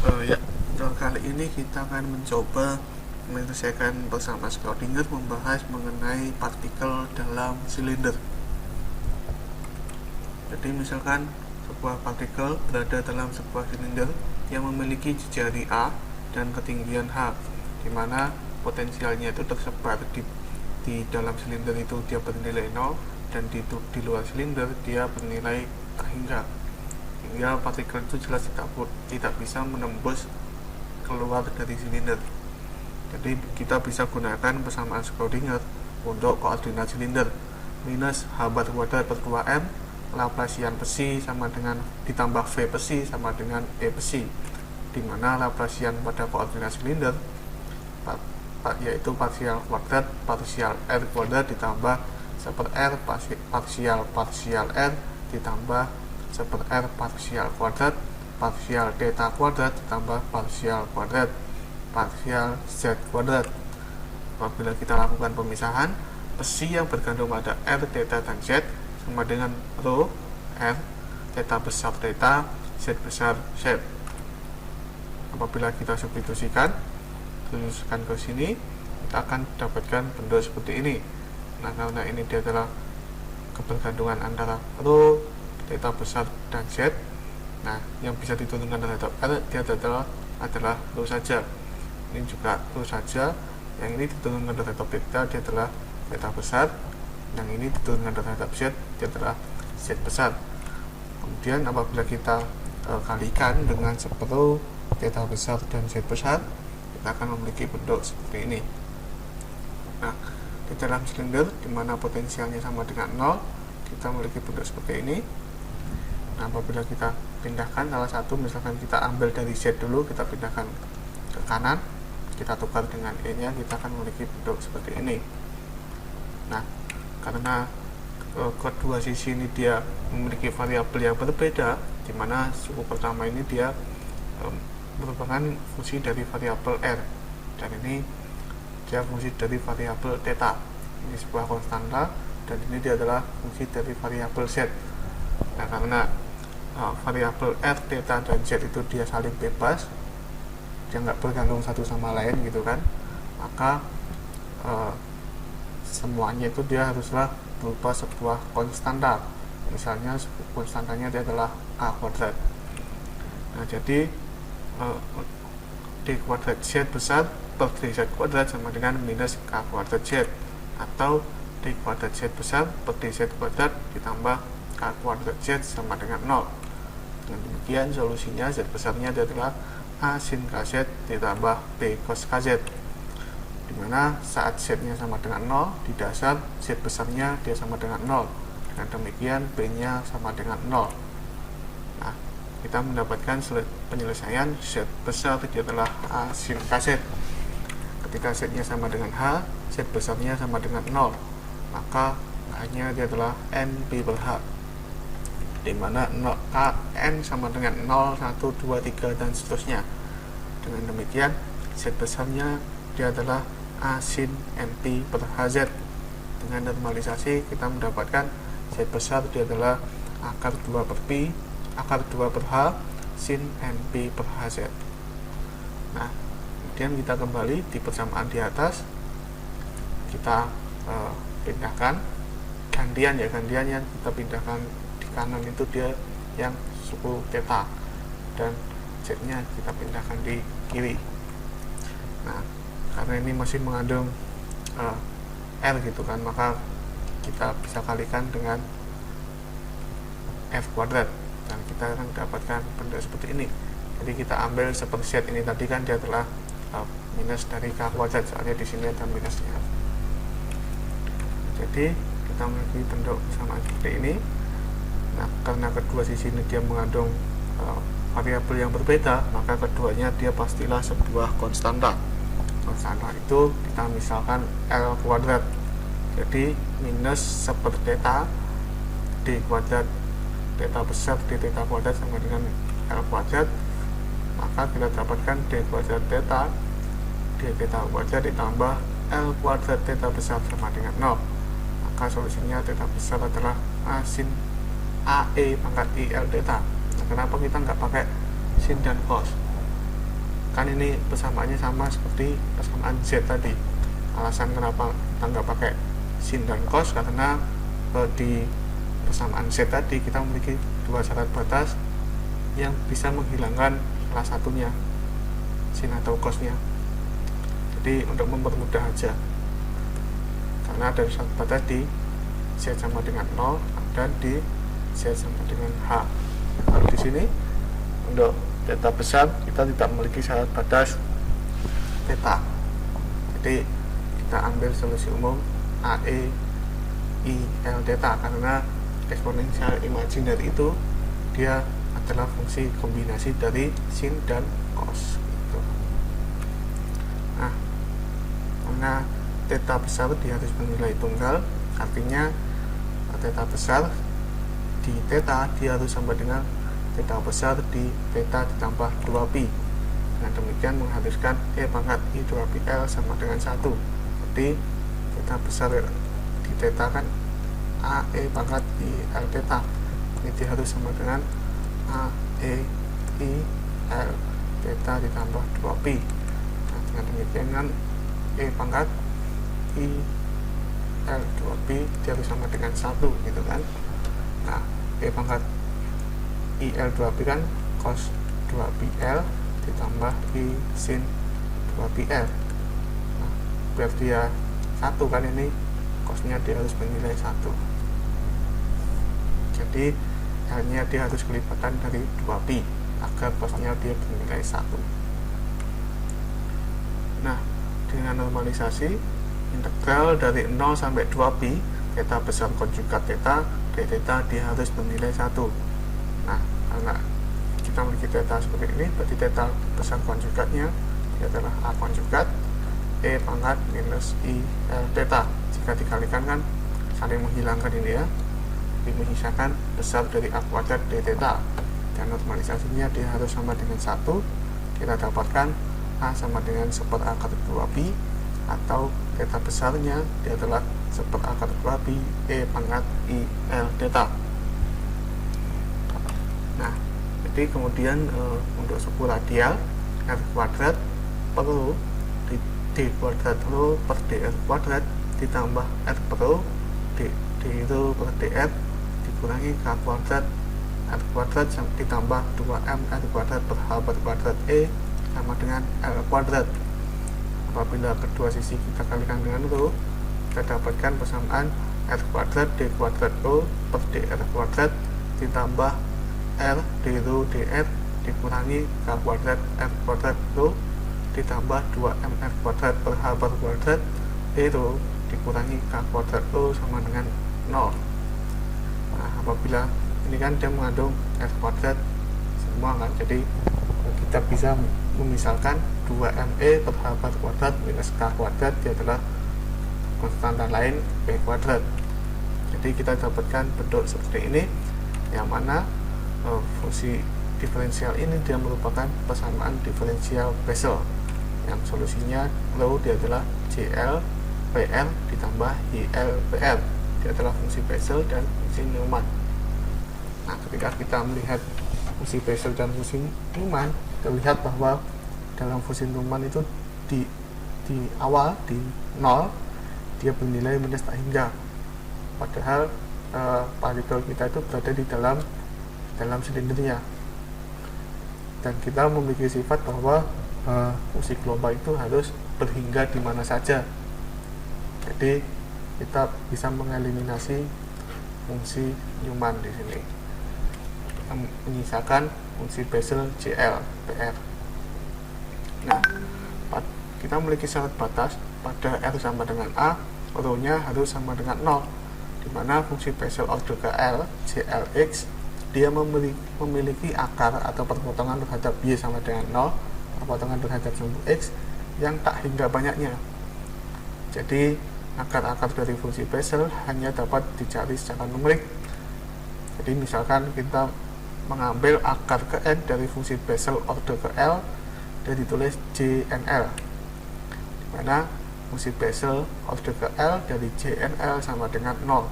Ya, untuk kali ini kita akan mencoba menyelesaikan bersama Schrödinger membahas mengenai partikel dalam silinder. Jadi misalkan sebuah partikel berada dalam sebuah silinder yang memiliki jari A dan ketinggian H, di mana potensialnya itu tersebar di dalam silinder itu dia bernilai 0 dan di luar silinder dia bernilai tak hingga partikel itu jelas tidak bisa menembus keluar dari silinder. Jadi kita bisa gunakan persamaan Schrödinger untuk koordinat silinder. Minus H bar kuadrat per 2M Laplasian besi sama dengan ditambah V besi sama dengan E besi, di mana Laplasian pada koordinat silinder yaitu parsial kuadrat parsial R kuadrat ditambah 1/R parsial R ditambah 1/R parsial kuadrat parsial theta kuadrat ditambah parsial kuadrat parsial Z kuadrat. Apabila kita lakukan pemisahan, besi yang bergantung pada R, theta, dan Z sama dengan rho R, theta besar theta, Z besar Z. Apabila kita substitusikan ke sini, kita akan dapatkan bentuk seperti ini. Nah, karena ini dia adalah kebergantungan antara rho, theta besar, dan Z. Nah, yang bisa diturunkan terhadap R dia adalah rho saja. Ini juga rho saja. Yang ini diturunkan terhadap theta dia adalah theta besar. Yang ini diturunkan terhadap Z dia adalah Z besar. Kemudian apabila kita kalikan dengan 1/2 theta besar dan Z besar, kita akan memiliki bentuk seperti ini. Nah, di dalam silinder di mana potensialnya sama dengan 0, kita memiliki bentuk seperti ini. Nah, apabila kita pindahkan salah satu, misalkan kita ambil dari Z dulu, kita pindahkan ke kanan, kita tukar dengan E nya, kita akan memiliki bentuk seperti ini. Nah, karena kedua sisi ini dia memiliki variabel yang berbeda, di mana suku pertama ini dia merupakan fungsi dari variabel R, dan ini dia fungsi dari variabel theta. Ini sebuah konstanta, dan ini dia adalah fungsi dari variabel Z. Nah, karena variabel R, theta, dan Z itu dia saling bebas, dia nggak bergantung satu sama lain gitu kan, maka semuanya itu dia haruslah berupa sebuah konstanta. Misalnya konstantanya dia adalah A kuadrat. Nah, jadi D kuadrat Z besar per DZ kuadrat sama dengan minus K kuadrat Z, atau D kuadrat Z besar per DZ kuadrat ditambah K kuadrat Z sama dengan 0. Dengan demikian solusinya Z besarnya adalah A sin KZ ditambah B cos KZ, dimana saat Z nya sama dengan 0, di dasar Z besarnya dia sama dengan 0. Dengan demikian B nya sama dengan 0. Nah, kita mendapatkan penyelesaian Z besar dia adalah A sin KZ. Ketika Z nya sama dengan H, Z besarnya sama dengan 0, maka H nya dia adalah NP per H, dimana N sama dengan 0, 1, 2, 3, dan seterusnya. Dengan demikian Z besarnya dia adalah A sin NP per HZ. Dengan normalisasi kita mendapatkan Z besar dia adalah akar 2 per Pi akar 2 per H sin NP per HZ. Nah, kemudian kita kembali di persamaan di atas, kita pindahkan gantian yang kita pindahkan di kanan itu dia yang suku theta, dan Z nya kita pindahkan di kiri. Nah, karena ini masih mengandung R gitu kan, maka kita bisa kalikan dengan F kuadrat, dan kita akan mendapatkan bentuk seperti ini. Jadi kita ambil seperti Z ini tadi kan dia adalah minus dari K kuadrat, soalnya di sini ada minusnya. Jadi kita memiliki bentuk sama seperti ini. Nah, karena kedua sisi ini dia mengandung variabel yang berbeda, maka keduanya dia pastilah sebuah konstanta. Konstanta itu kita misalkan L kuadrat. Jadi minus 1 theta D kuadrat theta besar D theta kuadrat sama dengan L kuadrat, maka kita dapatkan D kuadrat theta D theta kuadrat ditambah L kuadrat theta besar sama dengan 0. Maka solusinya theta besar adalah A sin AE pangkat IL theta. Nah, kenapa kita nggak pakai sin dan cos? kan ini persamaannya sama seperti persamaan Z tadi. Alasan kenapa kita nggak pakai sin dan cos karena di persamaan Z tadi kita memiliki dua syarat batas yang bisa menghilangkan salah satunya, sin atau cosnya. Jadi untuk mempermudah aja, karena ada syarat batas di Z sama dengan 0 dan di Z sama dengan H. Lalu di sini untuk theta besar kita tidak memiliki syarat batas theta. Jadi kita ambil solusi umum AE I L theta karena eksponensial imajiner itu dia adalah fungsi kombinasi dari sin dan cos gitu. Nah, karena theta besar dia harus bernilai tunggal, artinya theta besar di theta dia harus sama dengan theta besar di theta ditambah 2pi. Dengan demikian mengharuskan E pangkat I 2pi L sama dengan 1. Jadi theta besar di theta kan A E pangkat I L theta. Ini harus sama dengan A E I L theta ditambah 2pi. Nah, dengan demikian kan E pangkat I L 2pi dia harus sama dengan 1 gitu kan. Nah, E pangkat I L 2pi kan cos 2pi L ditambah I sin 2pi L. Nah, biar dia 1 kan ini cosnya dia harus bernilai 1. Jadi L nya dia harus kelipatan dari 2pi agar cosnya dia bernilai 1. Nah, dengan normalisasi integral dari 0 sampai 2pi theta besar konjugat theta d theta dia harus bernilai 1. Nah, karena kita memiliki theta seperti ini, berarti theta besar konjugatnya dia adalah A konjugat E pangkat minus I L theta. Jika dikalikan kan saling menghilangkan ini ya, menyisakan besar dari A kuadrat d theta, dan normalisasinya dia harus sama dengan 1. Kita dapatkan A sama dengan 1/A² 2pi, atau theta besarnya dia adalah 1/A² 2pi E pangkat I L theta. Nah, jadi kemudian untuk suku radial R kuadrat per D kuadrat rho per dr kuadrat ditambah R per rho d rho per dr dikurangi K kuadrat R kuadrat ditambah 2M R kuadrat per H per kuadrat E sama dengan L kuadrat. Apabila kedua sisi kita kalikan dengan rho, kita dapatkan persamaan R kuadrat D kuadrat rho per dr kuadrat ditambah R d rho dr dikurangi K kuadrat R kuadrat rho ditambah 2M R kuadrat per H per kuadrat E rho dikurangi K kuadrat rho sama dengan 0. Nah, apabila ini kan dia mengandung R kuadrat semua kan, jadi kita bisa memisalkan 2ME per H per kuadrat minus K kuadrat dia adalah konstanta lain P kuadrat. Jadi kita dapatkan bentuk seperti ini, yang mana fungsi diferensial ini dia merupakan persamaan diferensial Bessel, yang solusinya rho dia adalah JL PR ditambah IL PR. Dia adalah fungsi Bessel dan fungsi Newman. Nah, ketika kita melihat fungsi Bessel dan fungsi Newman, kita lihat bahwa dalam fungsi Newman itu di awal di 0 dia bernilai minus tak hingga, padahal partikel kita itu berada di dalam silindernya, dan kita memiliki sifat bahwa fungsi global itu harus berhingga di mana saja. Jadi kita bisa mengeliminasi fungsi Newman di sini, menyisakan fungsi Bessel JL PR. Nah, kita memiliki syarat batas pada R sama dengan A, rho-nya harus sama dengan 0, di mana fungsi Bessel order ke L JLX dia memiliki akar atau perpotongan terhadap Y sama dengan 0, perpotongan terhadap sumbu X yang tak hingga banyaknya. Jadi akar-akar dari fungsi Bessel hanya dapat dicari secara numerik. Jadi misalkan kita mengambil akar ke N dari fungsi Bessel order ke L dan ditulis JNL, di mana fungsi Bessel order ke L dari JNL sama dengan 0.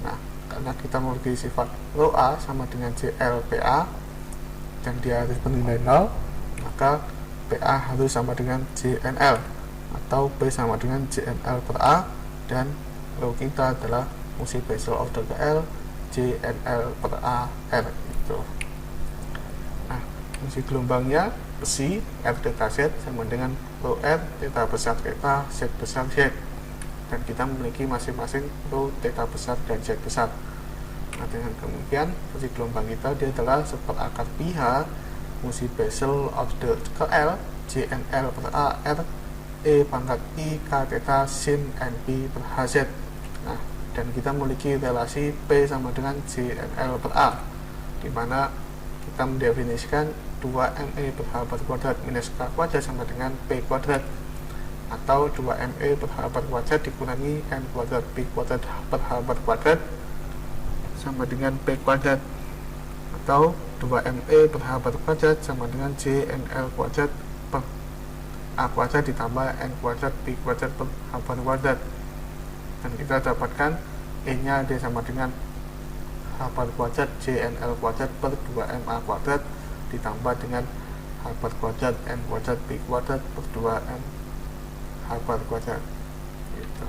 Nah, karena kita memiliki sifat rho A sama dengan JLPA dan dia harus bernilai 0, maka PA harus sama dengan JNL, atau P sama dengan JNL per A, dan law kita adalah fungsi Bessel of the KL JNL per A R gitu. Nah, fungsi gelombangnya besi R theta Z sama dengan rho R theta besar theta Z besar Z, dan kita memiliki masing-masing rho theta besar dan Z besar. Nah, dengan demikian fungsi gelombang kita dia adalah seperakar pi h fungsi Bessel of the KL JNL per A R E pangkat I K theta sin NP per HZ. Nah, dan kita memiliki relasi P sama dengan JNL per A, di mana kita mendefinisikan 2ME per H per kuadrat minus K kuadrat sama dengan P kuadrat, atau 2ME per H per kuadrat dikurangi N kuadrat P kuadrat per H per kuadrat sama dengan P kuadrat, atau 2ME per H per kuadrat sama dengan JNL kuadrat per A kuadrat ditambah N kuadrat P kuadrat per H per kuadrat, dan kita dapatkan E nya dia sama dengan H per kuadrat JNL kuadrat per 2MA kuadrat ditambah dengan H per kuadrat N kuadrat P kuadrat per 2M H per kuadrat gitu.